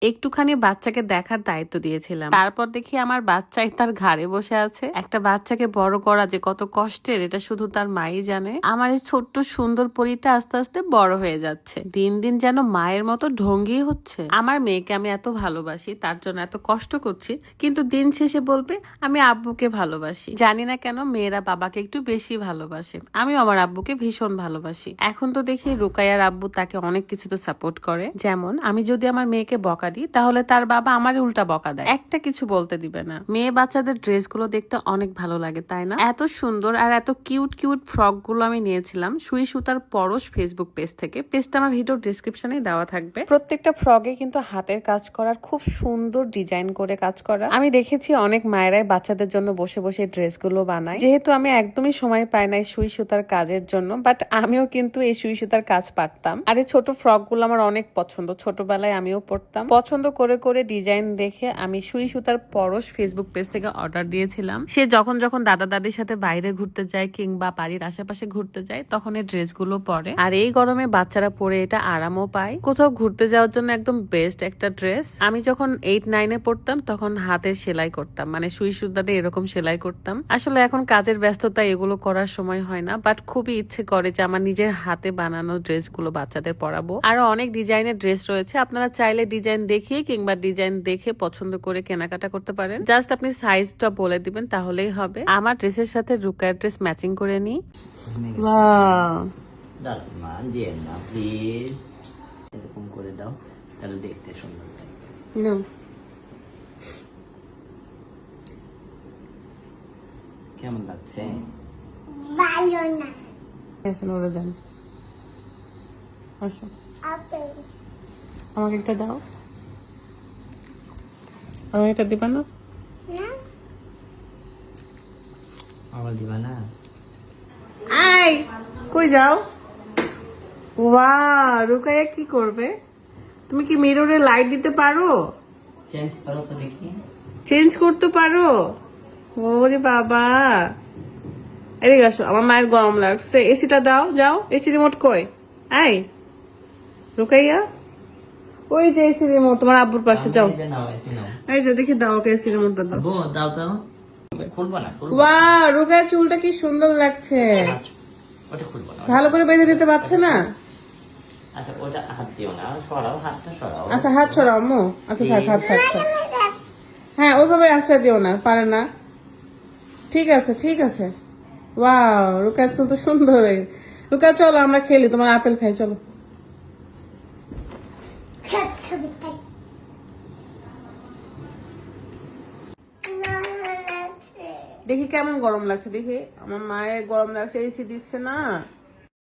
একটুখানি বাচ্চাকে দেখার দায়িত্ব দিয়েছিলাম। তারপর দেখি আমার বাচ্চাই তার ঘাড়ে বসে আছে। একটা বাচ্চাকে বড় করা যে কত কষ্টের এটা শুধু তার মাই জানে। আমার এই ছোট্ট সুন্দর পরীটা আস্তে আস্তে বড় হয়ে যাচ্ছে, দিন দিন যেন মায়ের মতো ঢঙ্গি হচ্ছে। আমার মেয়েকে আমি এত ভালোবাসি, তার জন্য এত কষ্ট করছি, কিন্তু দিন শেষে বলবে আমি আব্বুকে ভালোবাসি। জানি না কেন মেয়েরা বাবাকে একটু বেশি ভালোবাসে। আমিও আমার আব্বুকে ভীষণ ভালোবাসি। এখন তো দেখি রুকাইয়ার আব্বু তাকে অনেক কিছুতে সাপোর্ট করে। যেমন আমি যদি আমার মেয়েকে বকা দিই তাহলে তার বাবা আমার উল্টা বকা দেয়, একটা কিছু বলতে দিবে না। মেয়ে বাচ্চাদের ড্রেস গুলো দেখতে অনেক ভালো লাগে, তাই না? এত সুন্দর আর এত কিউট কিউট ফ্রক গুলো আমি নিয়েছিলাম সুই সুতার পরশ ফেসবুক পেজ থেকে। পেজটা আমার ভিডিও ডিসক্রিপশনে দেওয়া থাকবে। প্রত্যেকটা ফ্রকে কিন্তু হাতের কাজ করার, খুব সুন্দর ডিজাইন করে কাজ করা। আমি দেখেছি অনেক মায়েরাই বাচ্চাদের জন্য বসে বসে ড্রেস গুলো বানায়। যেহেতু আমি একদমই সময় পাই না সুই সুতার কাজের জন্য, বাট আমিও কিন্তু এই সুই সুতার কাজ পারতাম। আর এই ছোট ফ্রক গুলো আমার অনেক পছন্দ, ছোটবেলায় আমিও পরতাম। পছন্দ করে করে ডিজাইন দেখে আমি সুই সুতার পরশ ফেসবুক পেজ থেকে অর্ডার দিয়েছিলাম। সে যখন যখন দাদা দাদির সাথে বাইরে ঘুরতে যায় কিংবা বাড়ির আশেপাশে ঘুরতে যায় তখন এই ড্রেস গুলো পরে। আর এই গরমে বাচ্চারা পরে এটা আরামও পায়। কোথাও ঘুরতে যাওয়ার জন্য একদম বেস্ট একটা ড্রেস। আমি যখন 8-9 পড়তাম তখন হাতের সেলাই করতাম, মানে সুই সুতাতে এরকম সেলাই করতাম। আসলে এখন কাজের ব্যস্ততা এগুলো করার সময় হয় না, বাট খুবই ইচ্ছে করে যে আমার নিজের হাতে বানানো ড্রেস গুলো বাচ্চাদের পরাবো। আরো অনেক ডিজাইনের ড্রেস রয়েছে, আপনারা চাইলে ডিজাইন দেখিয়ে কিংবা ডিজাইন দেখে পছন্দ করে কেনাকাটা করতে পারেন। জাস্ট আপনি সাইজটা বলে দিবেন তাহলেই হবে। আমার ড্রেসের সাথে রুকার ড্রেস ম্যাচিং করে নিই। প্লিজ এরকম করে দাও, তাহলে দেখতে সুন্দর কেমন লাগছে? ভালো না। আমাকে একটা দাও। আমাকে একটা দিবা না? আমার দিবা না? আই কই যাও? ওয়াও, রুকাইয়া কি করবে? তুমি কি মিররে লাইট দিতে পারো? চেঞ্জ করো তো দেখি। চেঞ্জ করতে পারো? ওরে বাবা, এদিকে আসো, আমার মায়ের গরম লাগছে। এসিটা দাও, যাও। এসি রিমোট কই? আই রুকাইয়া, ওই যে এসি রিমোট তোমার আব্বুর পাশে, যাও। এই যে দেখি দাও, ওকে এসি রিমোটটা দাও। দাও তো। খুলবো না। ওয়াও, রুকাইয়া চুলটা কি সুন্দর লাগছে। ওটা খুলবো না। ভালো করে বেঁধে দিতে পারছে না? আচ্ছা ওটা হাত দিও না, সরাও, হাতটা সরাও। আচ্ছা হাত ছড়াও আম্মু। আচ্ছা থাক, হাত থাক। হ্যাঁ ওইভাবে আশ্রয় দিও না, পারে না। ঠিক আছে ঠিক আছে। ওয়াও, রুকার চুল তো সুন্দর। রুকা চলো আমরা খেলি, তোমার আপেল খাই, চলো। দেখি কেমন গরম লাগছে, দেখি আমার মায়ের গরম লাগছে, এসি দিচ্ছে না।